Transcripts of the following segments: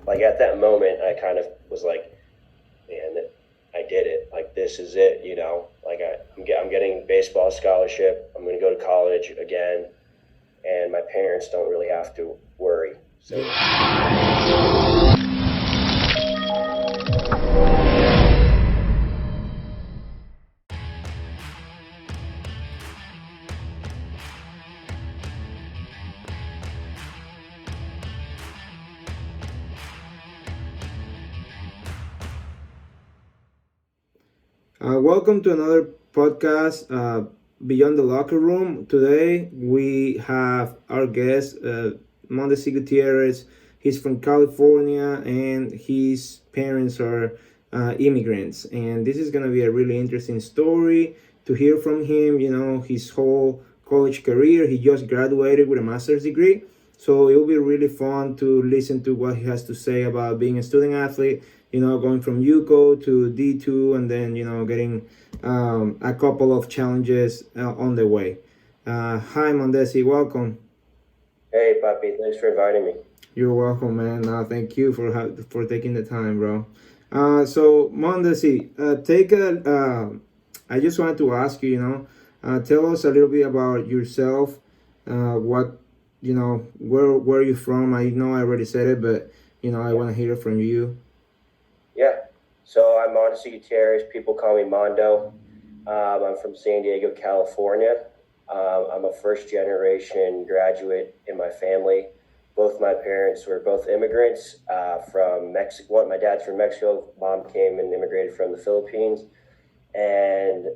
like at that moment, I kind of was like, man, I did it. Like this is it, you know. Like I'm getting baseball scholarship. I'm going to go to college again, and my parents don't really have to worry. So. Welcome to another podcast, Beyond the Locker Room. Today we have our guest, Mondesi Gutierrez. He's from California and his parents are immigrants. And this is going to be a really interesting story to hear from him, you know, his whole college career. He just graduated with a master's degree. So it will be really fun to listen to what he has to say about being a student athlete, you know, going from UCO to D2 and then, you know, getting a couple of challenges on the way. Hi, Mondesi, welcome. Hey, Papi, thanks for inviting me. You're welcome, man. Thank you for taking the time, bro. So, Mondesi, I just wanted to ask you, you know, tell us a little bit about yourself. What, you know, where are you from? I know I already said it, but you know, I want to hear it from you. Yeah. So I'm Mondesi Gutierrez. People call me Mondo. I'm from San Diego, California. I'm a first generation graduate in my family. Both my parents were both immigrants from Mexico. My dad's from Mexico. Mom came and immigrated from the Philippines. And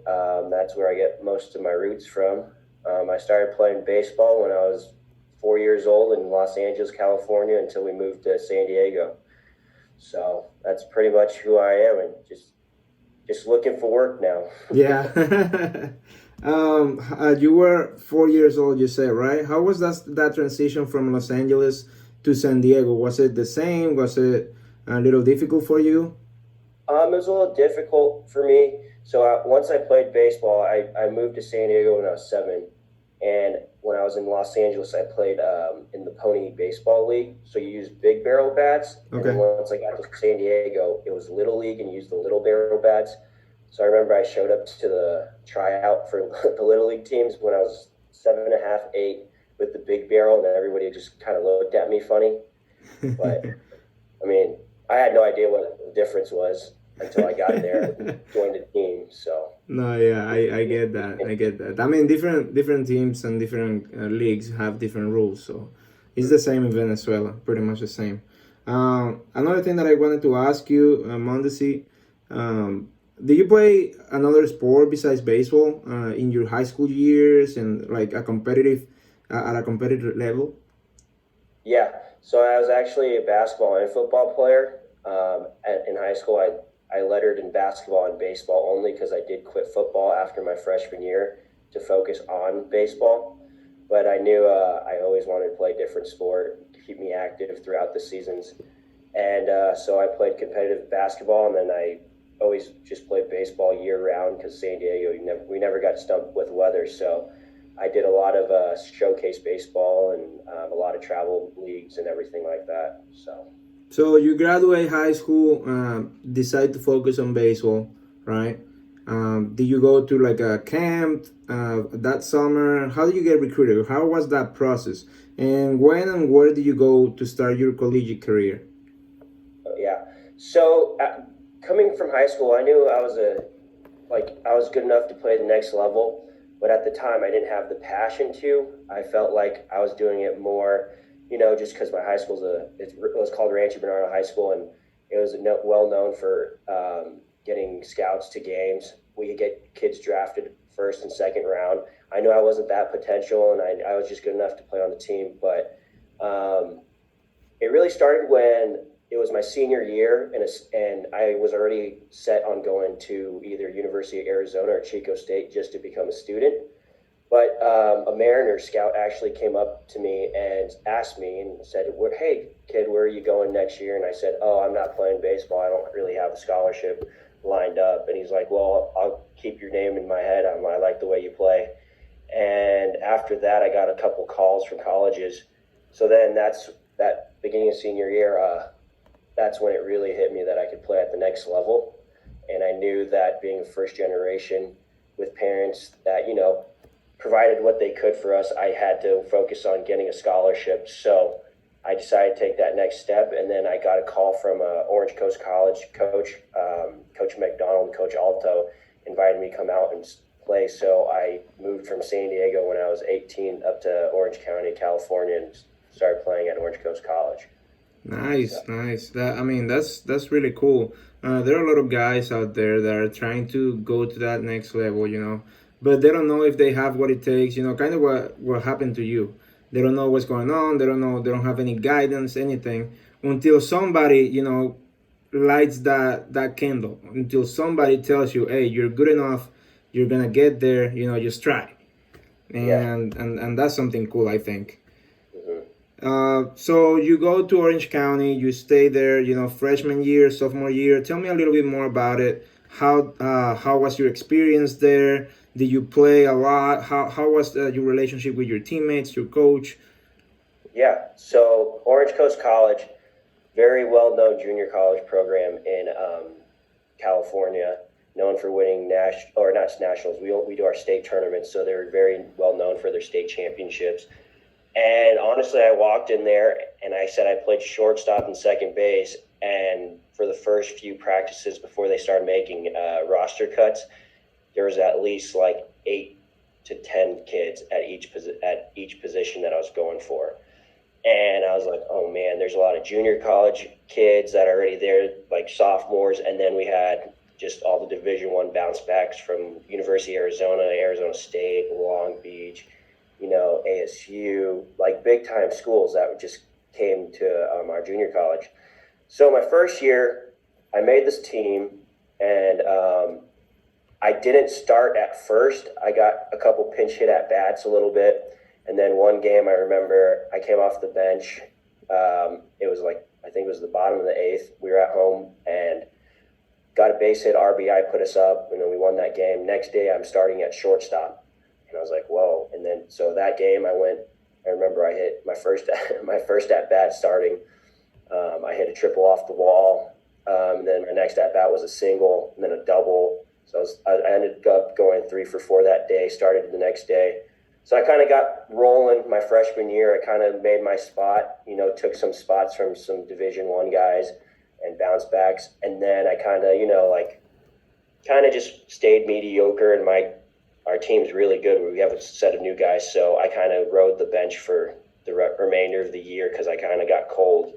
that's where I get most of my roots from. I started playing baseball when I was 4 years old in Los Angeles, California, until we moved to San Diego. So that's pretty much who I am, and just looking for work now. Yeah. You were 4 years old, you said, right? How was that transition from Los Angeles to San Diego? Was it the same? Was it a little difficult for you? It was a little difficult for me. So once I played baseball, I moved to San Diego when I was 7. And when I was in Los Angeles, I played in the Pony Baseball League. So you use big barrel bats. Okay. And then once I got to San Diego, it was Little League and you used the little barrel bats. So I remember I showed up to the tryout for the Little League teams when I was 7.5, 8 with the big barrel, and everybody just kind of looked at me funny. But, I mean, I had no idea what the difference was until I got there and joined the team. So no, yeah, I get that. I get that. I mean, different teams and different leagues have different rules, so it's the same in Venezuela, pretty much the same. Another thing that I wanted to ask you, Mondesi, did you play another sport besides baseball in your high school years and like a competitive at a competitive level? Yeah, so I was actually a basketball and football player. In high school, I lettered in basketball and baseball only because I did quit football after my freshman year to focus on baseball. But I knew I always wanted to play a different sport to keep me active throughout the seasons. And so I played competitive basketball, and then I always just played baseball year round because San Diego, we never got stumped with weather. So I did a lot of showcase baseball and a lot of travel leagues and everything like that. So you graduate high school, decide to focus on baseball, right? Did you go to like a camp that summer? How did you get recruited? How was that process? And when and where did you go to start your collegiate career? Yeah. So coming from high school, I knew I was good enough to play the next level, but at the time I didn't have the passion to. I felt like I was doing it more, you know, just because my high school's it was called Rancho Bernardo High School, and it was well known for getting scouts to games. We could get kids drafted first and second round. I knew I wasn't that potential, and I was just good enough to play on the team, but it really started when it was my senior year, and I was already set on going to either University of Arizona or Chico State just to become a student. But a Mariner scout actually came up to me and asked me and said, "Hey, kid, where are you going next year?" And I said, "Oh, I'm not playing baseball. I don't really have a scholarship lined up." And he's like, "Well, I'll keep your name in my head. I like the way you play." And after that, I got a couple calls from colleges. So then that beginning of senior year, that's when it really hit me that I could play at the next level. And I knew that being a first generation with parents that, provided what they could for us, I had to focus on getting a scholarship. So I decided to take that next step. And then I got a call from Orange Coast College coach, Coach McDonald, Coach Alto, invited me to come out and play. So I moved from San Diego when I was 18 up to Orange County, California, and started playing at Orange Coast College. Nice, nice. That's really cool. There are a lot of guys out there that are trying to go to that next level, but they don't know if they have what it takes. Kind of what happened to you. They don't know what's going on. They don't know. They don't have any guidance, anything, until somebody, lights that candle. Until somebody tells you, "Hey, you're good enough. You're gonna get there. Just try." And that's something cool, I think. So you go to Orange County, you stay there, freshman year, sophomore year. Tell me a little bit more about it. How was your experience there? Did you play a lot? How was your relationship with your teammates, your coach? Yeah, so Orange Coast College, very well-known junior college program in California, known for winning not nationals. We do our state tournaments, so they're very well known for their state championships. And honestly, I walked in there and I said I played shortstop and second base. And for the first few practices before they started making roster cuts, there was at least like 8 to 10 kids at each position that I was going for. And I was like, oh man, there's a lot of junior college kids that are already there, like sophomores. And then we had just all the Division I bounce backs from University of Arizona, Arizona State, Long Beach, ASU, like big time schools that just came to our junior college. So my first year, I made this team, and I didn't start at first. I got a couple pinch hit at bats a little bit, and then one game I remember I came off the bench. It was I think it was the bottom of the 8th. We were at home and got a base hit RBI, put us up, and then we won that game. Next day, I'm starting at shortstop. And I was like, whoa. And then, so that game I remember I hit my first at bat starting. I hit a triple off the wall. And then my next at bat was a single and then a double. So I ended up going 3 for 4 that day, started the next day. So I kind of got rolling my freshman year. I kind of made my spot, took some spots from some Division I guys and bounce backs. And then I kind of, just stayed mediocre, and our team's really good. We have a set of new guys, so I kind of rode the bench for the remainder of the year because I kind of got cold.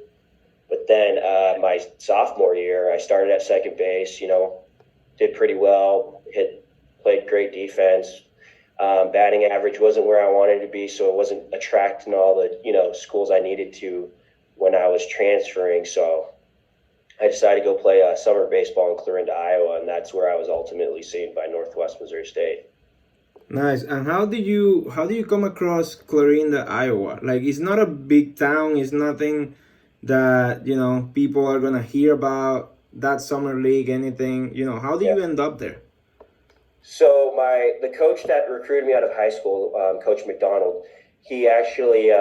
But then my sophomore year, I started at second base, did pretty well, played great defense. Batting average wasn't where I wanted to be, so it wasn't attracting all the, schools I needed to when I was transferring. So I decided to go play summer baseball in Clarinda, Iowa, and that's where I was ultimately seen by Northwest Missouri State. Nice. And how do you come across Clarinda, Iowa? Like, it's not a big town. It's nothing that people are gonna hear about, that summer league, anything. How do you end up there? So the coach that recruited me out of high school, Coach McDonald, he actually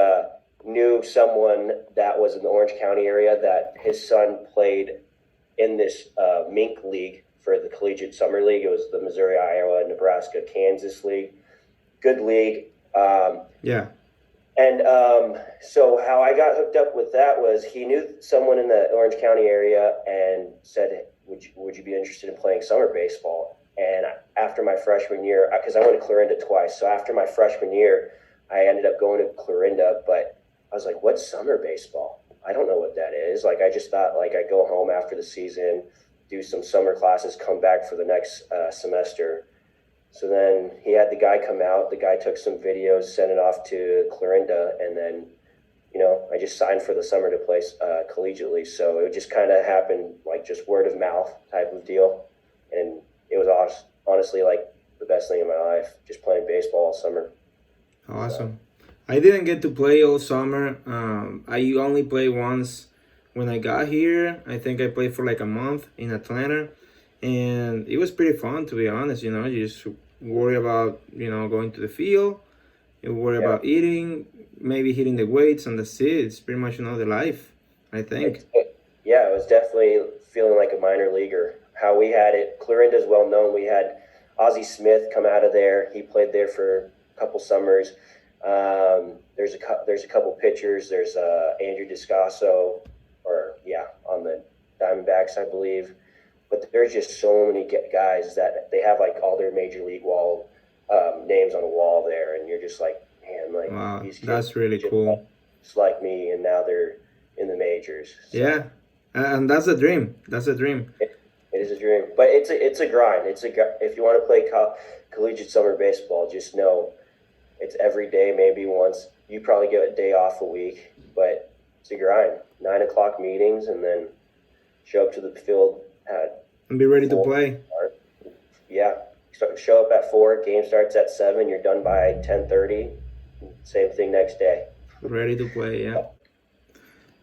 knew someone that was in the Orange County area that his son played in this Mink League for the Collegiate Summer League. It was the Missouri, Iowa, Nebraska, Kansas League. Good league. Yeah. And so how I got hooked up with that was he knew someone in the Orange County area and said, would you be interested in playing summer baseball? And after my freshman year, because I went to Clarinda twice, so after my freshman year, I ended up going to Clarinda, but I was like, what's summer baseball? I don't know what that is. I just thought I'd go home after the season, do some summer classes, come back for the next semester. So then he had the guy come out. The guy took some videos, sent it off to Clarinda, and then, I just signed for the summer to play collegiately. So it just kind of happened just word of mouth type of deal. And it was honestly the best thing in my life, just playing baseball all summer. Awesome. So. I didn't get to play all summer. I only played once when I got here. I think I played for a month in Atlanta, and it was pretty fun, to be honest. You just worry about going to the field, you worry about eating, maybe hitting the weights, and that's it. It's pretty much the life, I think. Yeah, it was definitely feeling like a minor leaguer. How we had it, Clarinda's well known. We had Ozzie Smith come out of there. He played there for a couple summers. There's a couple pitchers. There's Andrew Descasso, or yeah, on the Diamondbacks, I believe. But there's just so many guys that they have like all their major league wall names on the wall there, and you're just like, man, like Wow, these kids that's really just cool. like me, and now they're in the majors. So. Yeah, and that's a dream. That's a dream. It is a dream, but it's a grind. If you want to play collegiate summer baseball, just know it's every day. Maybe once you probably get a day off a week, but it's a grind. 9 o'clock meetings, and then show up to the field at And be ready to 4. play. Yeah, show up at 4. Game starts at 7. You're done by 10:30. Same thing next day. Ready to play, yeah.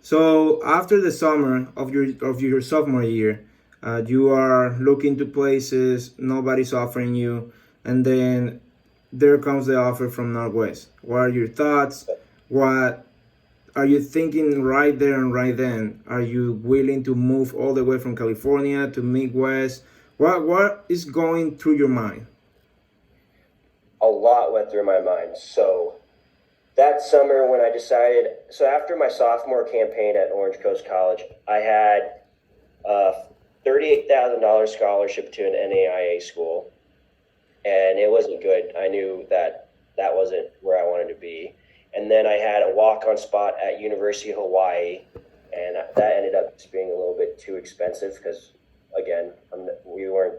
So after the summer of your sophomore year, you are looking to places, nobody's offering you, and then there comes the offer from Northwest. What are your thoughts? What are you thinking right there and right then? Are you willing to move all the way from California to Midwest? What is going through your mind? A lot went through my mind. So that summer when I decided, so after my sophomore campaign at Orange Coast College, I had a $38,000 scholarship to an NAIA school, and it wasn't good. I knew that wasn't where I wanted to be. And then I had a walk-on spot at University of Hawaii, and that ended up just being a little bit too expensive because, again, we weren't,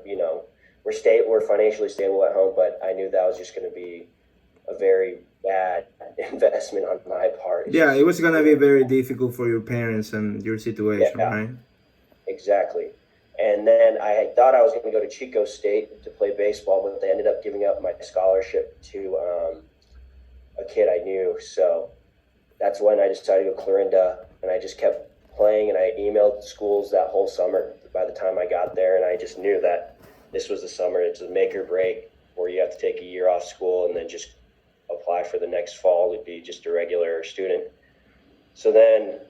we're financially stable at home, but I knew that was just going to be a very bad investment on my part. Yeah, it was gonna be very difficult for your parents and your situation, Yeah. right? Exactly. And then I thought I was going to go to Chico State to play baseball, but they ended up giving up my scholarship to a kid I knew. So that's when I decided to go Clarinda, and I just kept playing, and I emailed schools that whole summer by the time I got there, and I just knew that this was the summer. It's a make or break where you have to take a year off school and then just apply for the next fall to be just a regular student. So then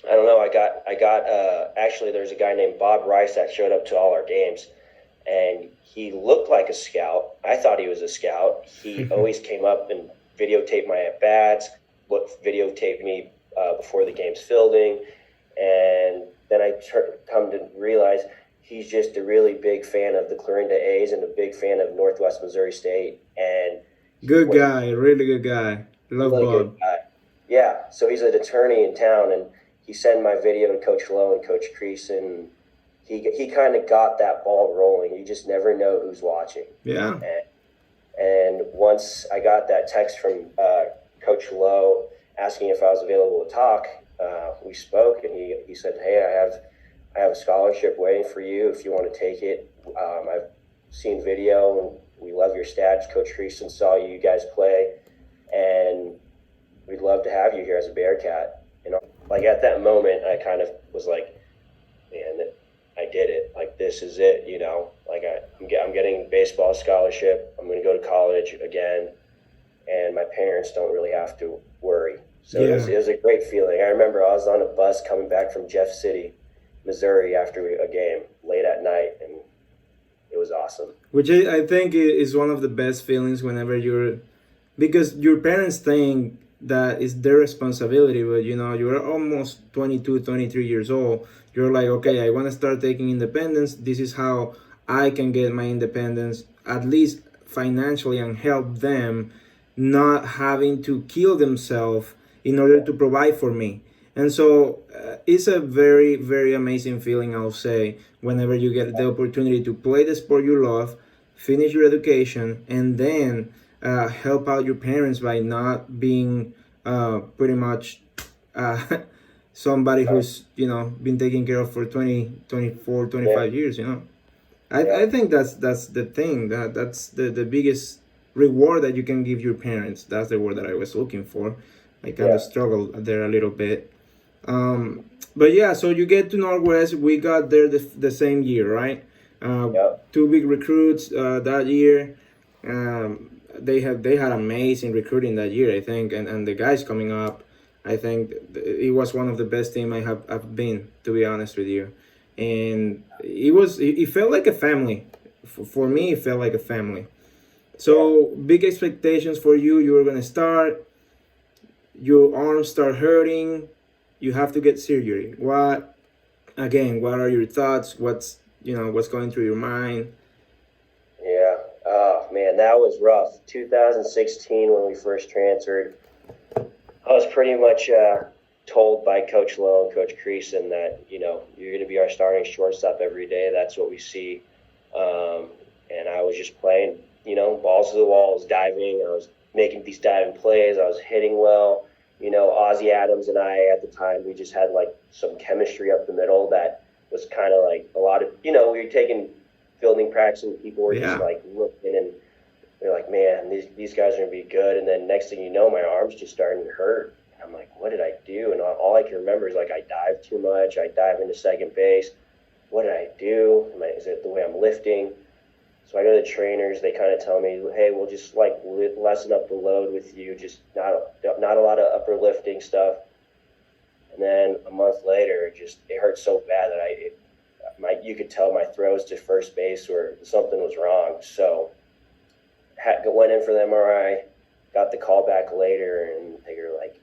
I don't know. I got. Actually, there's a guy named Bob Rice that showed up to all our games, and he looked like a scout. I thought he was a scout. He always came up and videotaped my at bats, videotaped me before the game's fielding, and then I come to realize he's just a really big fan of the Clarinda A's and a big fan of Northwest Missouri State. And Good guy, really good guy. Love really Bob. good guy. Yeah, so he's an attorney in town, and he sent my video to Coach Lowe and Coach Creason. He kind of got that ball rolling. You just never know who's watching. Yeah. And once I got that text from Coach Lowe asking if I was available to talk, we spoke, and he said, "Hey, I have a scholarship waiting for you if you want to take it. I've seen video, and we love your stats. Coach Creason saw you guys play, and we'd love to have you here as a Bearcat." You know, like at that moment, I kind of was like, "Man, I did it. Like this is it." You know, like I'm getting a baseball scholarship. I'm going to go to college again, and my parents don't really have to worry. So Yeah. it was a great feeling. I remember I was on a bus coming back from Jeff City, Missouri, after a game late at night, and it was awesome. Which I think is one of the best feelings whenever because your parents think that it's their responsibility, but you're almost 22, 23 years old. You're like, okay, I want to start taking independence. This is how I can get my independence, at least financially, and help them not having to kill themselves in order to provide for me. And so it's a very, very amazing feeling, I'll say, whenever you get the opportunity to play the sport you love, finish your education, and then help out your parents by not being pretty much somebody who's, been taken care of for 20, 24, 25 years, I think that's the thing, that's the biggest reward that you can give your parents. That's the word that I was looking for. I kind of struggled there a little bit. But yeah, so you get to Northwest. We got there the same year, right? Two big recruits that year. They had amazing recruiting that year, I think, and the guys coming up I think it was one of the best team I've been, to be honest with you, and it felt like a family. For me, it felt like a family. Yeah. So big expectations for you. You were gonna start. Your arms start hurting. You have to get surgery. What again? What are your thoughts? What's going through your mind? Yeah. Oh man, that was rough. 2016 when we first transferred, I was pretty much told by Coach Lowe and Coach Creason that you're going to be our starting shortstop every day. That's what we see. And I was just playing, balls to the wall. I was diving. I was making these diving plays. I was hitting well. Ozzie Adams and I at the time, we just had like some chemistry up the middle that was kind of like a lot of, we were taking fielding practice and people were just Yeah, like looking and they're like, man, these guys are going to be good. And then next thing you know, my arm's just starting to hurt. And I'm like, what did I do? And all I can remember is like I dive too much. I dive into second base. What did I do? Is it the way I'm lifting? So I go to the trainers. They kind of tell me, hey, we'll just like lessen up the load with you. Just not a lot of upper lifting stuff. And then a month later, it hurt so bad that you could tell my throws to first base or something was wrong. So went in for the MRI, got the call back later, and they were like,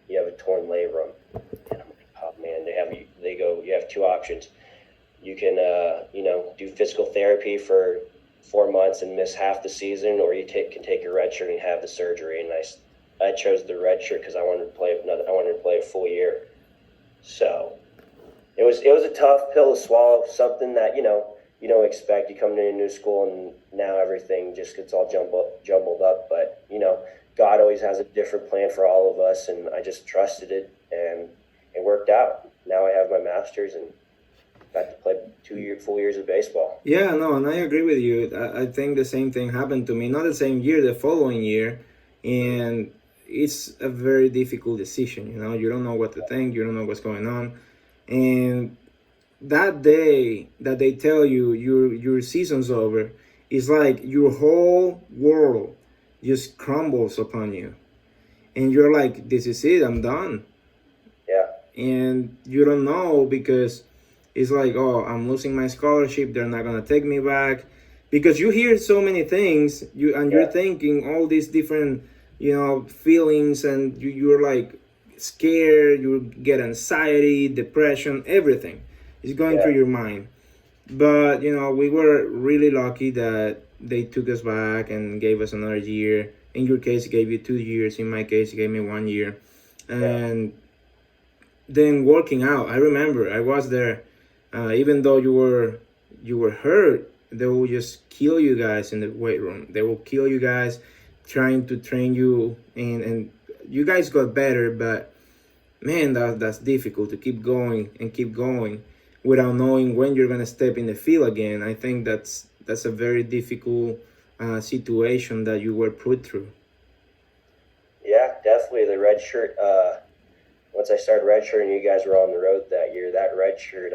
"You have a torn labrum." And I'm like, "Oh man!" They go, "You have two options. You can, do physical therapy for 4 months and miss half the season, or can take your red shirt and have the surgery." And I chose the red shirt because I wanted to play a full year. So it was a tough pill to swallow. Something that you don't expect. You come to a new school and now everything just gets all jumbled up. But God always has a different plan for all of us, and I just trusted it, and it worked out. Now I have my master's and got to play full years of baseball. yeah, no, and I agree with you. I think the same thing happened to me. Not the same year, the following year, and it's a very difficult decision. You don't know what to think. You don't know what's going on, and that day that they tell you your season's over, it's like your whole world just crumbles upon you, and you're like, "This is it. I'm done." Yeah, And you don't know because it's like, "Oh, I'm losing my scholarship. They're not gonna take me back," because you hear so many things. You're yeah, thinking all these different feelings, and you're like scared. You get anxiety, depression, everything is going yeah, through your mind. But we were really lucky that they took us back and gave us another year. In your case, it gave you 2 years. In my case, it gave me 1 year. yeah, And then working out, I remember I was there. Even though you were hurt, they will just kill you guys in the weight room. They will kill you guys, trying to train you, and you guys got better. But man, that's difficult to keep going and keep going without knowing when you're gonna step in the field again. I think that's a very difficult situation that you were put through. yeah. Definitely the red shirt. Once I started redshirting, you guys were on the road that year. That redshirt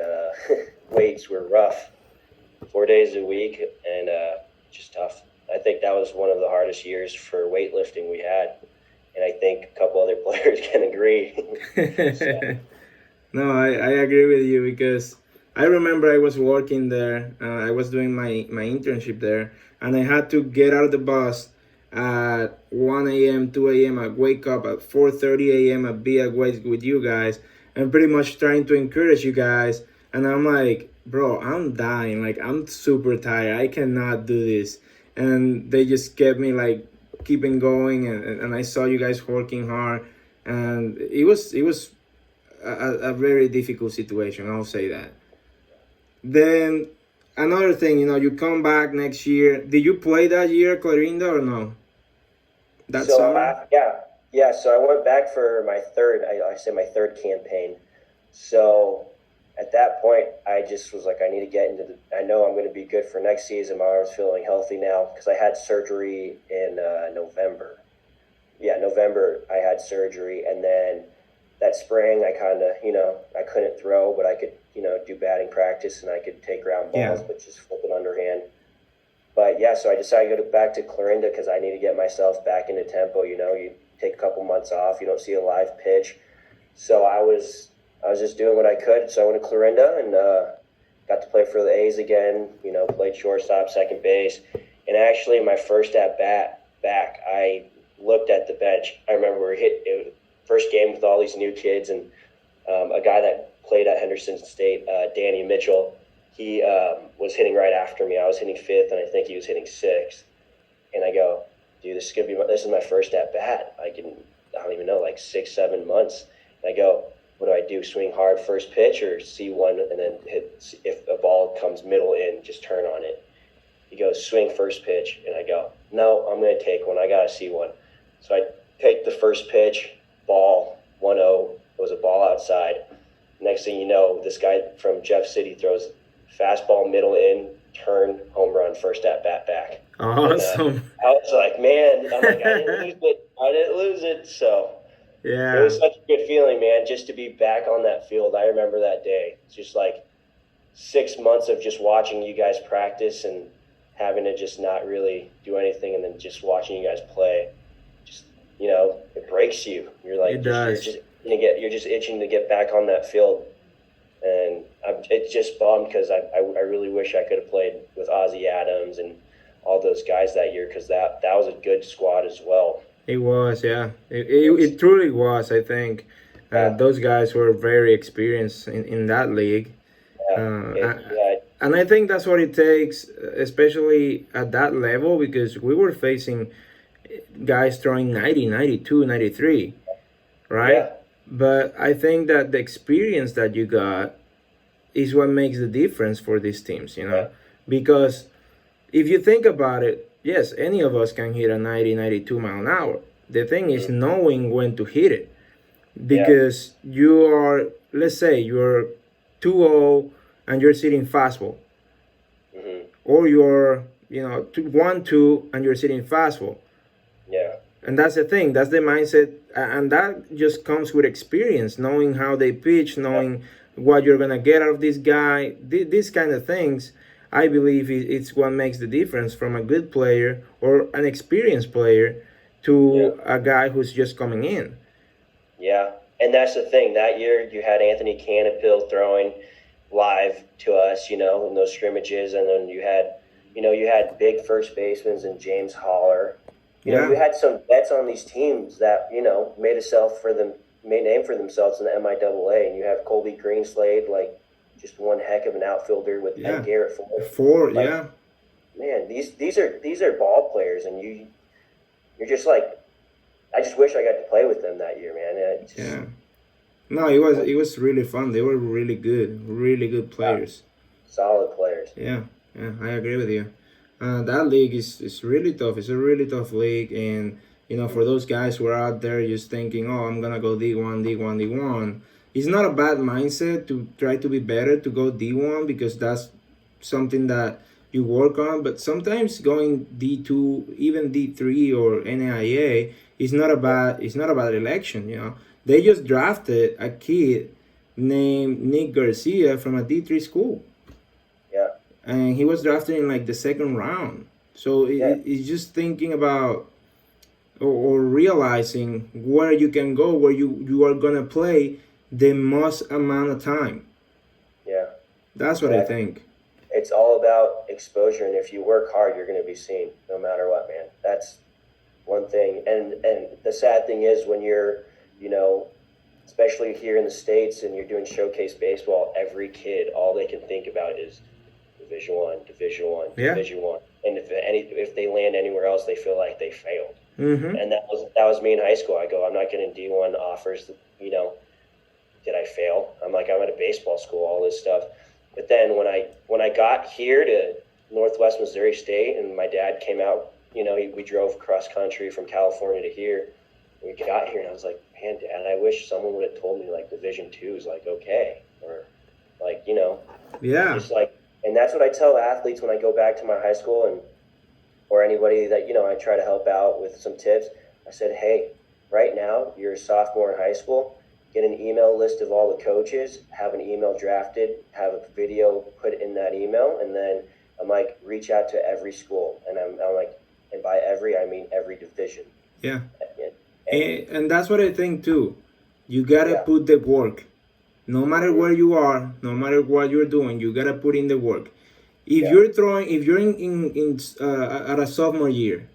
weights were rough, 4 days a week, and just tough. I think that was one of the hardest years for weightlifting we had, and I think a couple other players can agree. So No, I agree with you because I remember I was working there. I was doing my internship there, and I had to get out of the bus at 1 a.m., 2 a.m. I wake up at 4:30 a.m. I'd be awake with you guys and pretty much trying to encourage you guys. And I'm like, bro, I'm dying. Like, I'm super tired. I cannot do this. And they just kept me like keeping going, and I saw you guys working hard, and it was a very difficult situation. I'll say that. Then another thing, you come back next year. Did you play that year, Clarinda, or no? That So summer? yeah. So I went back for my third. I say my third campaign. So at that point, I just was like, I need to get into the. I know I'm going to be good for next season. My arm's feeling healthy now because I had surgery in November. Yeah, November I had surgery, and then that spring I kind of, I couldn't throw, but I could, do batting practice and I could take ground Yeah. balls, but just flip it underhand. But yeah, so I decided to go back to Clarinda because I need to get myself back into tempo. You take a couple months off. You don't see a live pitch. So I was just doing what I could. So I went to Clarinda and got to play for the A's again. You know, played shortstop, second base, and actually my first at bat back, I looked at the bench. I remember it was first game with all these new kids, and a guy that played at Henderson State, Danny Mitchell, he was hitting right after me. I was hitting fifth, and I think he was hitting sixth. And I go, dude, this is my first at bat. I don't even know, like 6-7 months. And I go, what do I do? Swing hard first pitch or C1 and then hit? If a ball comes middle in, just turn on it. He goes, swing first pitch. And I go, no, I'm going to take one. I got to see one. So I take the first pitch, ball, 1-0. It was a ball outside. Next thing you know, this guy from Jeff City throws fastball middle in, turn, home run, first at bat back. Awesome. And, I was like, man, I didn't lose it. So Yeah. it was such a good feeling, man, just to be back on that field. I remember that day. It's just like 6 months of just watching you guys practice and having to just not really do anything, and then just watching you guys play. Just, you know, it breaks you. You're like, It does. you're just itching to get back on that field. And it's just bummed because I really wish I could have played with Ozzie Adams and all those guys that year, because that was a good squad as well. It was, yeah. It truly was, I think. Those guys were very experienced in that league. And I think that's what it takes, especially at that level, because we were facing guys throwing 90, 92, 93, right? Yeah. But I think that the experience that you got is what makes the difference for these teams, you know? Yeah. Because if you think about it, yes, any of us can hit a 90, 92 mile an hour. The thing is knowing when to hit it. Because you are, let's say you're 2-0 and you're sitting fastball. Mm-hmm. Or you're, 1-2 and you're sitting fastball. Yeah. And that's the thing. That's the mindset. And that just comes with experience, knowing how they pitch, knowing what you're going to get out of this guy. These kind of things, I believe it's what makes the difference from a good player or an experienced player to a guy who's just coming in. Yeah, and that's the thing. That year you had Anthony Canapil throwing live to us, in those scrimmages, and then you had big first basemen and James Holler. You had some vets on these teams that made name for themselves in the MIAA, and you have Colby Greenslade, like just one heck of an outfielder with and Garrett Ford. Man, these are ball players, and you're just like, I just wish I got to play with them that year, man. No, it was really fun. They were really good players. Solid players. Yeah, I agree with you. That league is really tough. It's a really tough league, and for those guys who are out there just thinking, oh, I'm gonna go D1. It's not a bad mindset to try to be better, to go D1, because that's something that you work on. But sometimes going D2, even D3 or NAIA is not a bad election. They just drafted a kid named Nick Garcia from a D3 school. Yeah. And he was drafted in like the second round. So it's just thinking about or realizing where you can go, where you are going to play the most amount of time. Yeah. That's what I think. It's all about exposure, and if you work hard, you're going to be seen no matter what, man. That's one thing. And the sad thing is when you're, especially here in the States and you're doing showcase baseball, every kid, all they can think about is Division I, Division I. And if they land anywhere else, they feel like they failed. Mm-hmm. And that was me in high school. I go, I'm not getting D1 offers. Did I fail? I'm like, I'm at a baseball school, all this stuff. But then when I got here to Northwest Missouri State, and my dad came out, we drove cross country from California to here. We got here, and I was like, man, Dad, I wish someone would have told me like Division II is like okay, or like just like. And that's what I tell athletes when I go back to my high school or anybody that I try to help out with some tips. I said, hey, right now you're a sophomore in high school. Get an email list of all the coaches, have an email drafted, have a video put in that email, and then I'm like, reach out to every school. And I'm like, and by every, I mean every division. Yeah. And that's what I think too. You gotta Yeah, put the work. No matter hmm where you are, no matter what you're doing, you gotta put in the work. yeah, If you're at a sophomore year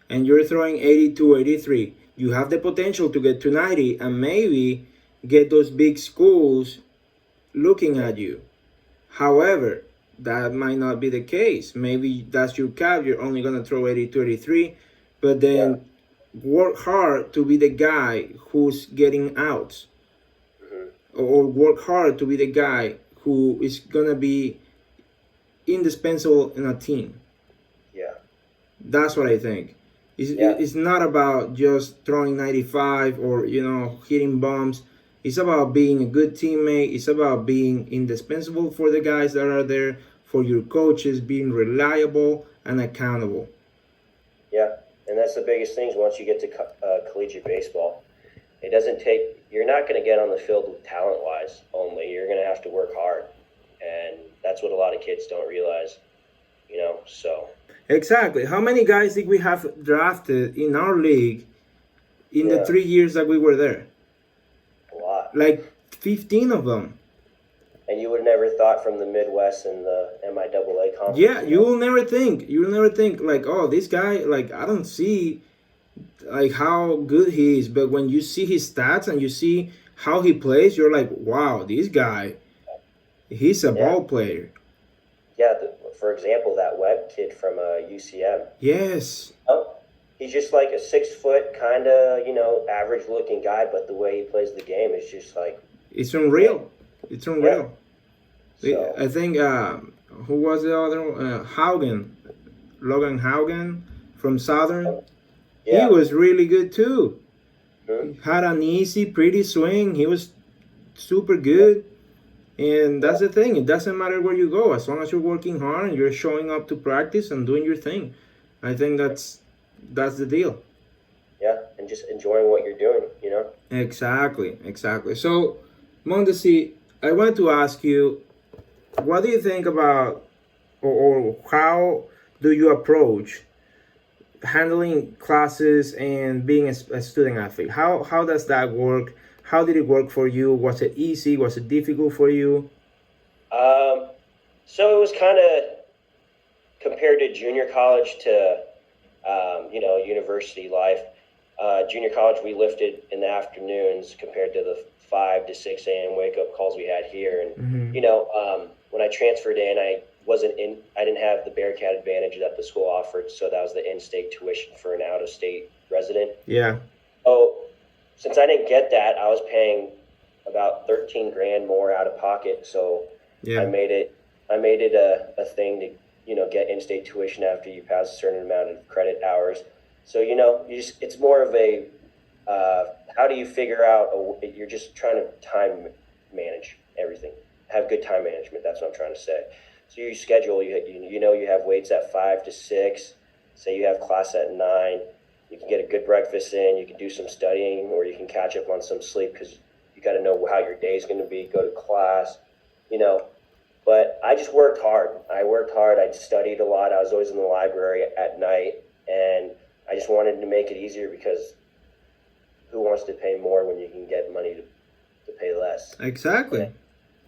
and you're throwing 82, 83, you have the potential to get to 90 and maybe get those big schools looking hmm at you. However, that might not be the case. Maybe that's your cap. You're only going to throw 82, 83, but yeah, then work hard to be the guy who's getting outs, hmm or work hard to be the guy who is going to be indispensable in a team. yeah, That's what I think. yeah, It's not about just throwing 95 or, hitting bombs. It's about being a good teammate. It's about being indispensable for the guys that are there, for your coaches, being reliable and accountable. yeah. And that's the biggest things once you get to collegiate baseball. It doesn't take. You're not going to get on the field talent wise only. You're going to have to work hard, and that's what a lot of kids don't realize. So Exactly. How many guys did we have drafted in our league in the yeah, 3 years that we were there? a lot. Like 15 of them. And you would have never thought from the Midwest and the MIAA conference. Yeah, you will never think like, oh, this guy, like, I don't see like how good he is, but when you see his stats and you see how he plays, you're like, wow, this guy, he's a Yeah, ball player. yeah. For example, that Webb kid from UCM. Yes, Oh, he's just like a 6 foot kind of average looking guy, but the way he plays the game is just like it's man. unreal. It's Yeah. unreal. So I think who was the other one? Haugen, Logan Haugen from Southern. He yeah. was really good too. Mhm. He had an easy, pretty swing. He was super Yeah. good. And Yeah. that's the thing. It doesn't matter where you go, as long as you're working hard and you're showing up to practice and doing your thing. I think that's the deal. Yeah. And just enjoying what you're doing. Exactly, exactly. So, Mondesi, I want to ask you, what do you think about, or how do you approach handling classes and being a student athlete? How does that work? How did it work for you? Was it easy? Was it difficult for you? Um, so it was kind of compared to junior college to university life. Junior college, we lifted in the afternoons compared to the 5 to 6 a.m. wake up calls we had here. And Hmm. when I transferred in, I wasn't in. I didn't have the Bearcat advantage that the school offered, so that was the in-state tuition for an out-of-state resident. Yeah, Oh, since I didn't get that, I was paying about 13 grand more out of pocket. So I yeah. made it. I made it a thing to get in-state tuition after you pass a certain amount of credit hours. So it's more of a how do you figure out? You're just trying to time manage everything. Have good time management. That's what I'm trying to say. So you schedule. You have weights at 5 to 6. Say you have class at 9. You can get a good breakfast in. You can do some studying, or you can catch up on some sleep because you got to know how your day is going to be. Go to class, you know. But I just worked hard. I worked hard. I studied a lot. I was always in the library at night, and I just wanted to make it easier because who wants to pay more when you can get money to pay less? Exactly,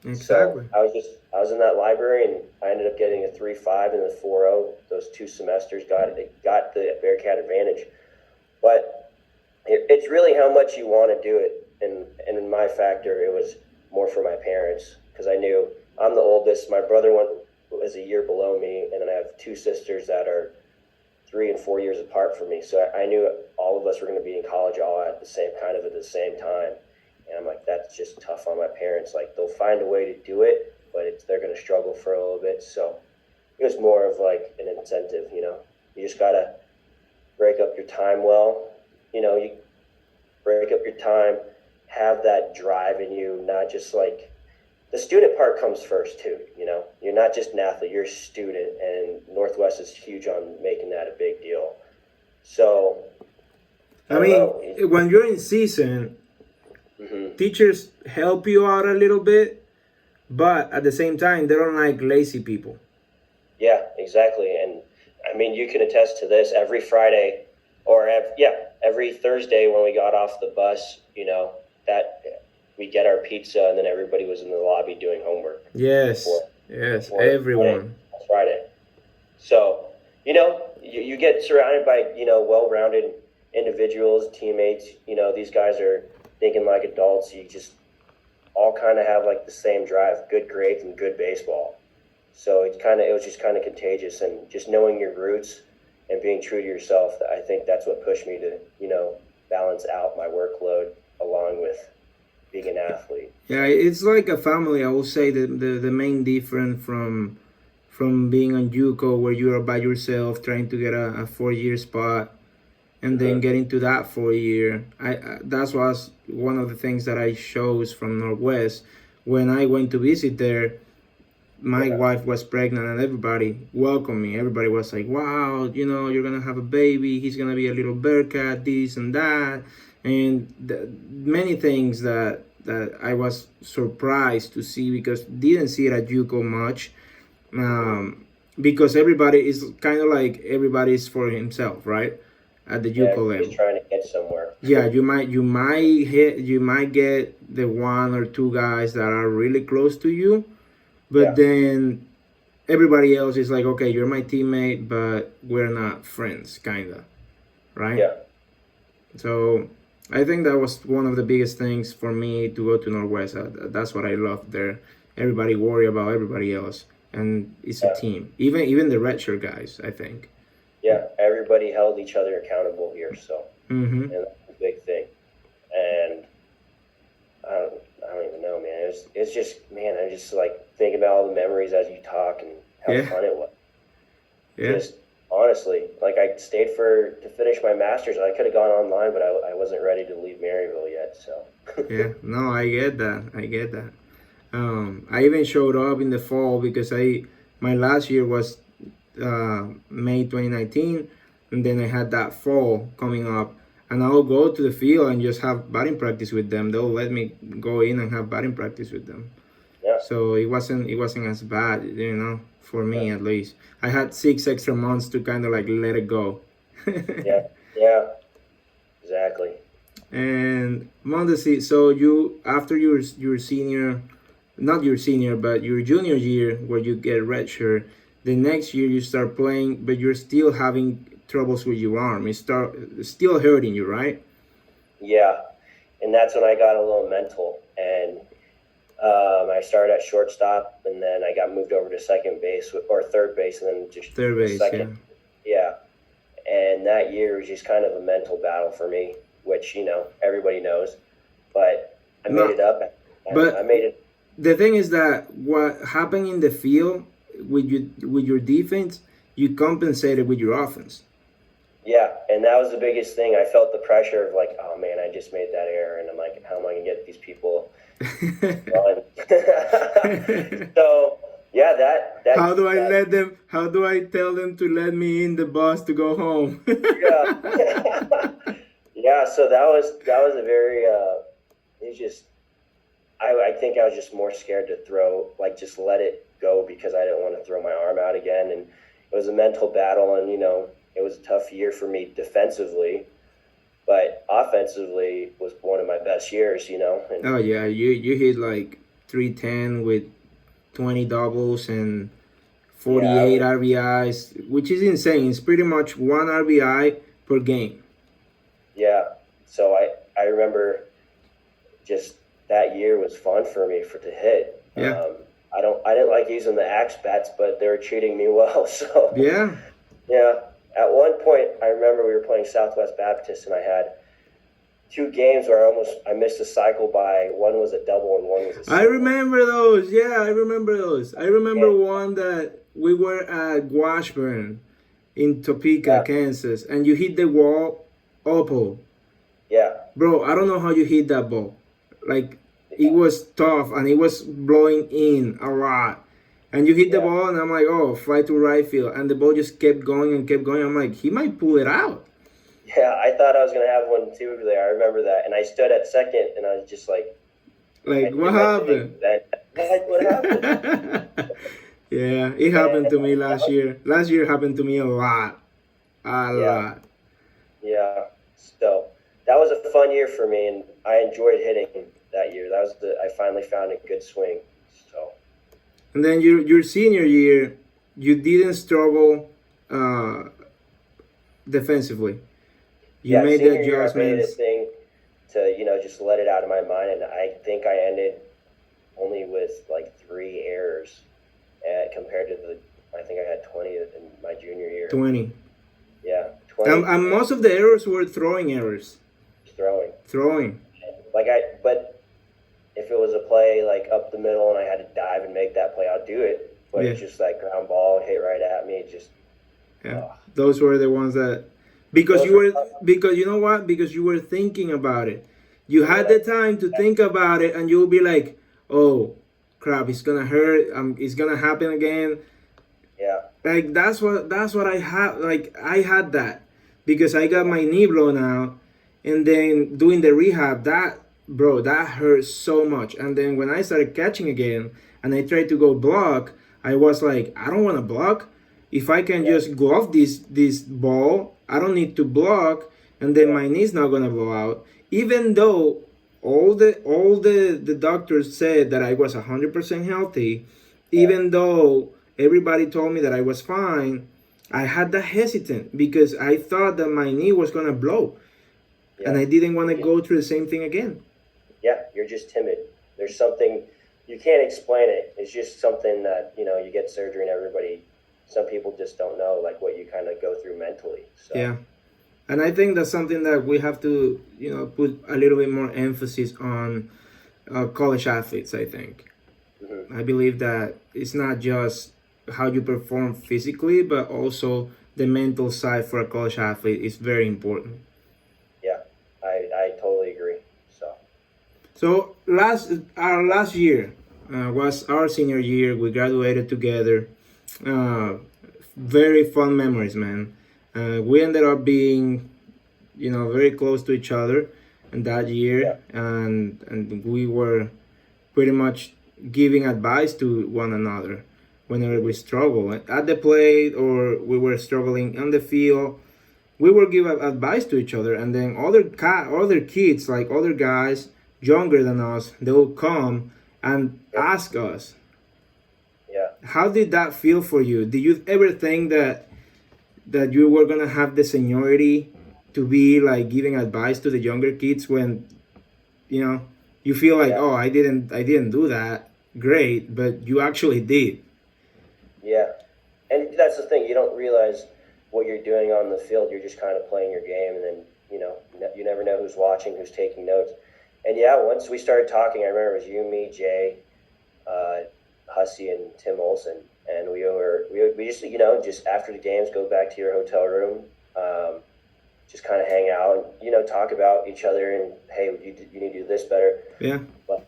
So exactly. I was in that library, and I ended up getting a 3.5 and a 4.0. Those 2 semesters got the Bearcat advantage, but it's really how much you want to do it. And in my factor, it was more for my parents because I knew I'm the oldest. My brother was a year below me, and then I have 2 sisters that are 3 and 4 years apart from me. So I knew all of us were going to be in college all at the same time. And I'm like, that's just tough on my parents. Like they'll find a way to do it, but they're going to struggle for a little bit. So it was more of like an incentive. You just got to break up your time well. You break up your time, have that drive in you, not just like the student part comes first too. You're not just an athlete, you're a student, and Northwest is huge on making that a big deal. So I I don't mean, know. when you're in season, Hmm teachers help you out a little bit, but at the same time, they don't like lazy people. Yeah, exactly. And I mean, you can attest to this every Friday, or yeah, every Thursday when we got off the bus, that we get our pizza, and then everybody was in the lobby doing homework. Yes, before everyone. Friday. So, you get surrounded by, well-rounded individuals, teammates. These guys are thinking like adults. You just all kind of have like the same drive, good grades and good baseball. So it was just kind of contagious, and just knowing your roots and being true to yourself. I think that's what pushed me to, balance out my workload along with being an athlete. Yeah, it's like a family. I will say that the main difference from being on JUCO, where you are by yourself trying to get a 4 year spot, and then getting to that 4 year. That was one of the things that I chose from Northwest. When I went to visit there, my wife was pregnant, and everybody welcomed me. Everybody was like, wow, you're going to have a baby. He's going to be a little Bearcat, this and that. And many things that I was surprised to see, because didn't see it at JUCO much. Because everybody is kind of like everybody's for himself, right? At the JUCO level. He's trying to get somewhere. Yeah, you might get the one or two guys that are really close to you, but then everybody else is like, okay, you're my teammate, but we're not friends, kinda, right? Yeah. So I think that was one of the biggest things for me to go to Northwest. That's what I loved there. Everybody worry about everybody else, and it's a team. Even the redshirt guys, I think. Yeah, everybody held each other accountable here, so and that's a big thing. And I don't even know, man. It's just, man, I just like thinking about all the memories as you talk and how fun it was. Yeah. Just honestly, like I stayed to finish my master's. I could have gone online, but I wasn't ready to leave Maryville yet. So. Yeah, no, I get that. I even showed up in the fall because my last year was May 2019, and then I had that fall coming up, and I'll go to the field and just have batting practice with them. They'll let me go in and have batting practice with them. Yeah. So it wasn't as bad, for me at least. I had 6 extra months to kind of like let it go. Yeah, exactly. And Mondesi, so you, after your senior, not your senior, but your junior year, where you get redshirt, the next year you start playing, but you're still having troubles with your arm. It's still hurting you, right? Yeah, and that's when I got a little mental, and I started at shortstop, and then I got moved over to second base or third base, and then just third base. Second. Yeah, and that year was just kind of a mental battle for me, which everybody knows, but I made it up. I made it. The thing is that what happened in the field with your defense, you compensated with your offense. Yeah, and that was the biggest thing. I felt the pressure of like, oh man, I just made that error, and I'm like, how am I gonna get these people done? So yeah, that. How do I tell them to let me in the bus to go home? Yeah. So that was a very. It's just. I think I was just more scared to throw, like just let it go, because I didn't want to throw my arm out again, and it was a mental battle, and it was a tough year for me defensively, but offensively was one of my best years, And, oh yeah, you hit like 310 with 20 doubles and 48 RBIs, which is insane. It's pretty much 1 RBI per game. Yeah, so I remember just that year was fun for me to hit. Yeah. I didn't like using the axe bats, but they were treating me well. So yeah. At one point, I remember we were playing Southwest Baptist, and I had 2 games where I missed a cycle by. One was a double and one was a single. I remember those. Yeah, I remember those. I remember one that we were at Washburn in Topeka, Kansas, and you hit the wall opal. Yeah. Bro, I don't know how you hit that ball. Like, it was tough, and it was blowing in a lot. And you hit the ball, and I'm like, oh, fly to right field. And the ball just kept going and kept going. I'm like, he might pull it out. Yeah, I thought I was going to have one too there. I remember that. And I stood at second, and I was just like... what happened? What happened? Yeah, it happened to me last year. Last year happened to me a lot. A lot. Yeah. So that was a fun year for me, and I enjoyed hitting that year. I finally found a good swing. So And then your senior year, you didn't struggle uh, defensively. You yeah, made the senior year I made a adjustments. thing to just let it out of my mind, and I think I ended only with like 3 errors compared to I think I had 20 in my junior year. 20. Yeah, 20 And most of the errors were throwing errors. throwing. Throwing. But if it was a play like up the middle and I had to dive and make that play, I'll do it. But Yeah. it's just like ground ball hit right at me. Just Yeah. Those were the ones that because you were because you know what? Because you were thinking about it. You had the time to think about it and you'll be like, "Oh, crap, it's going to hurt. It's going to happen again." yeah, Like that's what I had, like I had that because I got my knee blown out and then doing the rehab, that bro, that hurt so much. And then when I started catching again and I tried to go block, I was like, I don't want to block. If I can yeah, just glove this ball, I don't need to block, and then my knee's not gonna blow out. Even though all the doctors said that I was 100% healthy, yeah, even though everybody told me that I was fine, I had that hesitant because I thought that my knee was gonna blow, and yeah. I didn't want to go through the same thing again. Yeah, you're just timid. There's something you can't explain it. It's just something that you get surgery and everybody. Some people just don't know like what you kind of go through mentally. So Yeah, and I think that's something that we have to, put a little bit more emphasis on college athletes. I think. mhm. I believe that it's not just how you perform physically, but also the mental side for a college athlete is very important. Yeah, I totally agree. So So our last year was our senior year. We graduated together. Uh, very fun memories, man. We ended up being, very close to each other in that yeah, year, and we were pretty much giving advice to one another whenever we mhm. struggle at the plate or we were struggling on the field. We will give advice to each other, and then other kids, like other guys younger than us, they will come and Yeah, ask us. yeah. How did that feel for you? Did you ever think that you were gonna have the seniority to be like giving advice to the younger kids when you know you feel like, Yeah. oh, I didn't do that great, but you actually did. Yeah, and that's the thing. You don't realize what you're doing on the field. You're just kind of playing your game, and then you never know who's watching, who's taking notes. And yeah, once we started talking, I remember it was you, me, Jay, uh, Hussey, and Tim Olson, and we just just after the games go back to your hotel room, just kind of hang out and talk about each other and hey, you need to do this better. Yeah, But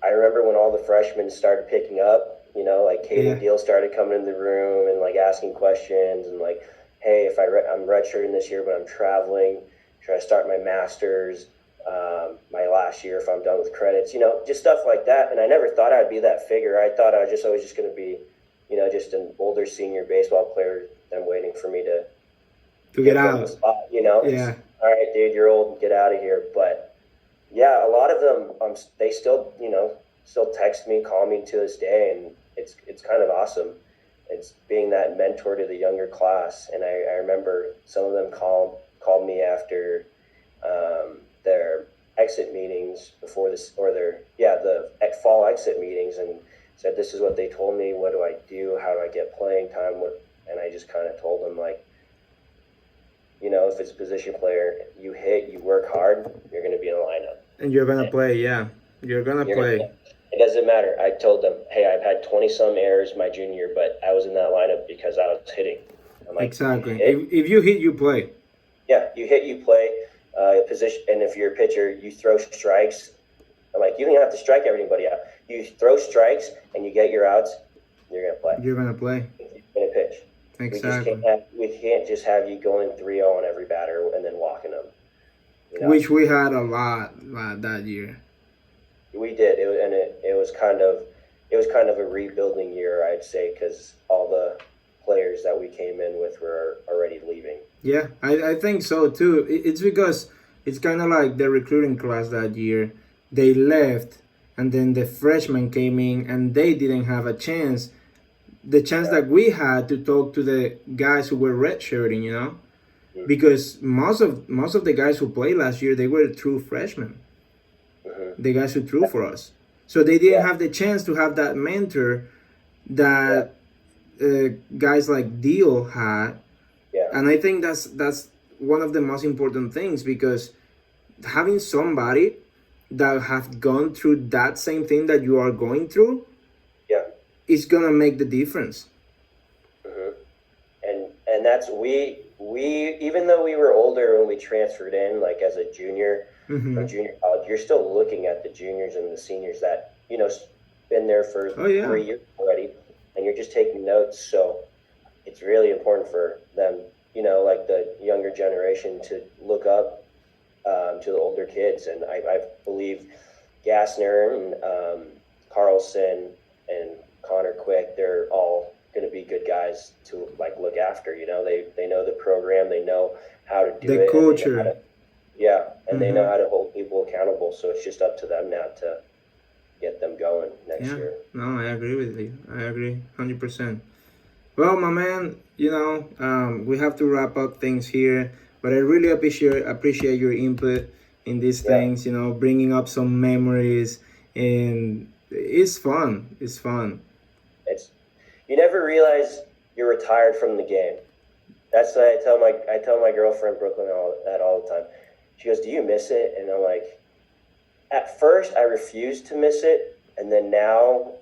I remember when all the freshmen started picking up, like Caden yeah, Deal started coming in the room and like asking questions and like, hey, if I'm redshirting this year, but I'm traveling, should I start my master's, my last year if I'm done with credits, just stuff like that. And I never thought I'd be that figure. I thought I was just always just going to be, just an older senior baseball player. Them waiting for me to to get get put in the out. spot. It's Yeah, all right, dude, you're old, get out of here. But yeah, a lot of them, they still, still text me, call me to this day, and it's kind of awesome. It's being that mentor to the younger class, and I remember some of them called me after their exit meetings before this, or the fall exit meetings, and said, "This is what they told me. What do I do? How do I get playing time?" And I just kind of told them like, if it's a position player, you work hard, you're going to be in a lineup. and you're gonna play. Yeah, you're gonna You're play. gonna, it doesn't matter. I told them, hey, I've had 20 some errors my junior year, but I was in that lineup because I was hitting. I'm like, you Exactly. hit, If you hit, you play. yeah, you hit, you play, position, and if you're a pitcher, you throw strikes. I'm like, you don't have to strike everybody out. You throw strikes and you get your outs, you're gonna play. You're gonna play. You're gonna pitch. Exactly. We can't just have you going 3-0 on every batter and then walking them. Which we had a lot that year. We did, it was kind of a rebuilding year, I'd say, because all the players that we came in with were already leaving. Yeah, I think so too. It's because it's kind of like the recruiting class that year. They left, and then the freshmen came in, and they didn't have a chance. The chance Yeah. that we had to talk to the guys who were redshirting, Mm-hmm. because most of the guys who played last year, they were true freshmen. Mm-hmm. The guys who threw for us, so they didn't Yeah. have the chance to have that mentor Yeah. that guys like Dio had. Yeah. And I think that's one of the most important things, because having somebody that have gone through that same thing that you are going through Yeah. is gonna make the difference. Mm-hmm. And that's we even though we were older when we transferred in, like as a junior Mm-hmm. from junior college, you're still looking at the juniors and the seniors that been there for Oh yeah, 3 years already, and you're just taking notes. So it's really important for them, like the younger generation, to look up to the older kids. And I believe Gassner and Carlson and Connor Quick, they're all going to be good guys to like look after. They know the program, they know how to do the it, and they know how culture. to and they know Mm-hmm. how to hold people accountable. So it's just up to them now to get them going next Yeah, year. no, I agree with you. I agree 100%. Well, my man, we have to wrap up things here, but I really appreciate your input in these Yeah, things. Bringing up some memories, and it's fun. It's fun. it's you never realize you're retired from the game. That's what I tell my girlfriend Brooklyn all the time. She goes, "Do you miss it?" And I'm like, at first I refused to miss it, and then now,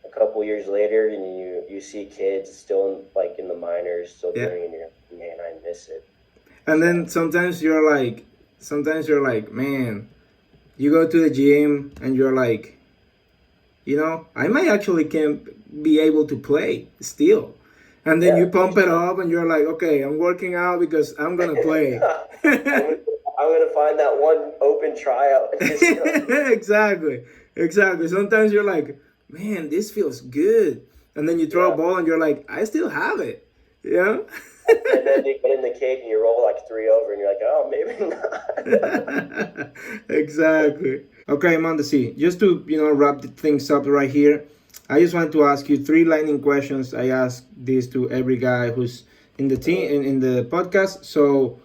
a couple years later, and you see kids still in the minors still Yeah. doing it, and you're like, man, I miss it. And then So sometimes you're like, man, you go to the gym and you're like, I might actually can be able to play still. And then yeah, you pump it up and you're like, okay, I'm working out because I'm gonna play. I'm gonna I'm gonna find that one open tryout and just go. Exactly. Exactly. Sometimes you're like, man, this feels good. And then you throw a Yeah, ball and you're like, I still have it. Yeah? and then you get in the cage and you roll like three over, and you're like, oh, maybe not. Exactly. Okay, Mondesi, just to wrap the things up right here, I just want to ask you three lightning questions. I ask this to every guy who's in the team in the podcast. So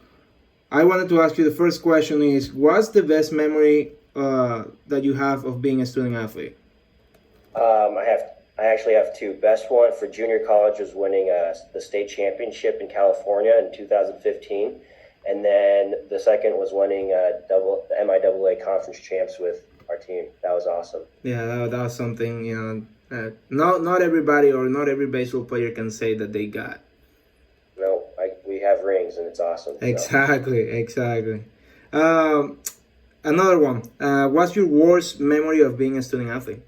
I wanted to ask you, the first question is, what's the best memory that you have of being a student athlete? I actually have two. Best one for junior college was winning the state championship in California in 2015, and then the second was winning the MIAA conference champs with our team. That was awesome. Yeah, that was something, not everybody or not every baseball player can say that they got. No, we have rings, and it's awesome. So Exactly, exactly. Um, Another one. What's your worst memory of being a student athlete?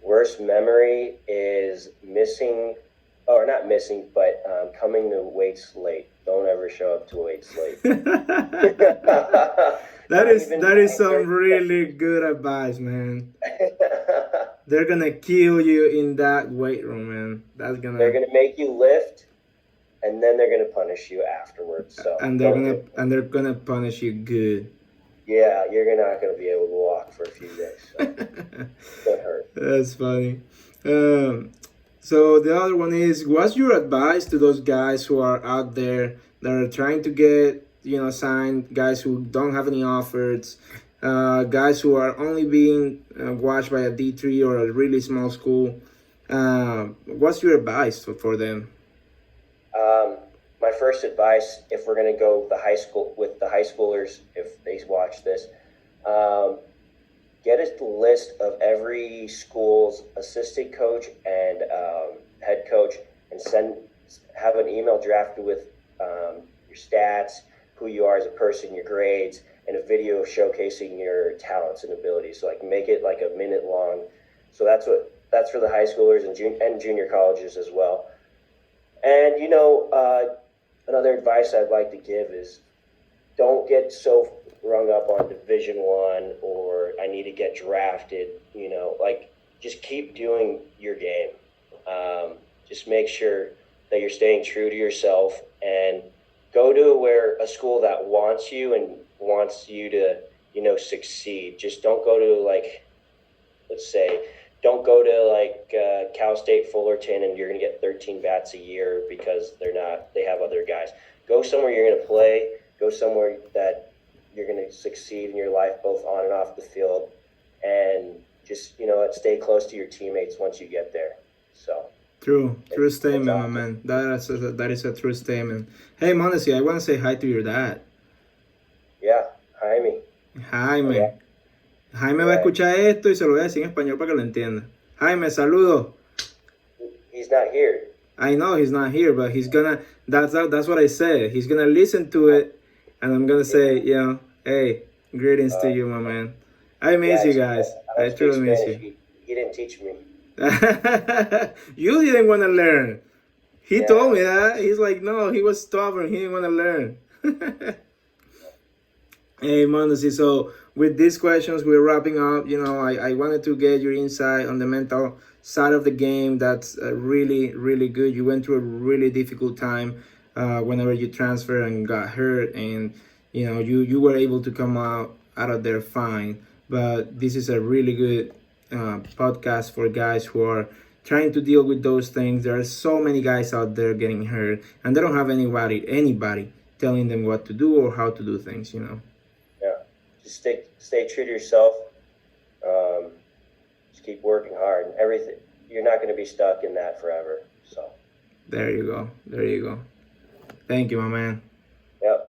worst memory is missing, or not missing, but coming to weights late. Don't ever show up to weights late. That Not is even that is 9:30 some really sessions. good advice, man. They're gonna kill you in that weight room, man. That's They're gonna gonna make you lift, and then they're gonna punish you afterwards. So and they're don't do gonna it. and they're gonna punish you good. Yeah, you're not gonna be able to walk for a few days. So it's gonna hurt. That's funny. Um, so the other one is, what's your advice to those guys who are out there that are trying to get signed? Guys who don't have any offers, guys who are only being watched by a D3 or a really small school. What's your advice for them? Um, my first advice, if we're gonna go the high schoolers, if they watch this, um, get a list of every school's assistant coach and head coach, and have an email drafted with your stats, who you are as a person, your grades, and a video showcasing your talents and abilities. So like make it like a minute long. So that's for the high schoolers and junior colleges as well. And another advice I'd like to give is don't get so rung up on Division 1 or I need to get drafted. Like just keep doing your game. Just make sure that you're staying true to yourself, and go to a school that wants you and wants you to, succeed. Just don't go to let's say, don't go to Cal State Fullerton and you're going to get 13 bats a year because they have other guys. Go somewhere you're going to play. Go somewhere that you're going to succeed in your life, both on and off the field, and just stay close to your teammates once you get there. So True statement, my man. That is a true statement. Hey, Mondesi, I want to say hi to your dad. Yeah, Jaime. Jaime. Yeah. Jaime va a escuchar esto y se lo voy a decir en español para que lo entienda. Jaime, saludo. He's not here. I know he's not here, but he's gonna. That's what I said. He's gonna listen to it, and I'm gonna say, hey, greetings to you, my man. I miss you guys. I truly miss you. He didn't teach me. You didn't want to learn. He told me that. He's like, no, he was stubborn. He didn't want to learn. Hey, Mondesi, so with these questions, we're wrapping up. I wanted to get your insight on the mental side of the game. That's really, really good. You went through a really difficult time whenever you transferred and got hurt, and you were able to come out of there fine. But this is a really good podcast for guys who are trying to deal with those things. There are so many guys out there getting hurt, and they don't have anybody telling them what to do or how to do things. Yeah, just stay true to yourself. Just keep working hard, and everything. You're not going to be stuck in that forever. So there you go. Thank you, my man. Yep.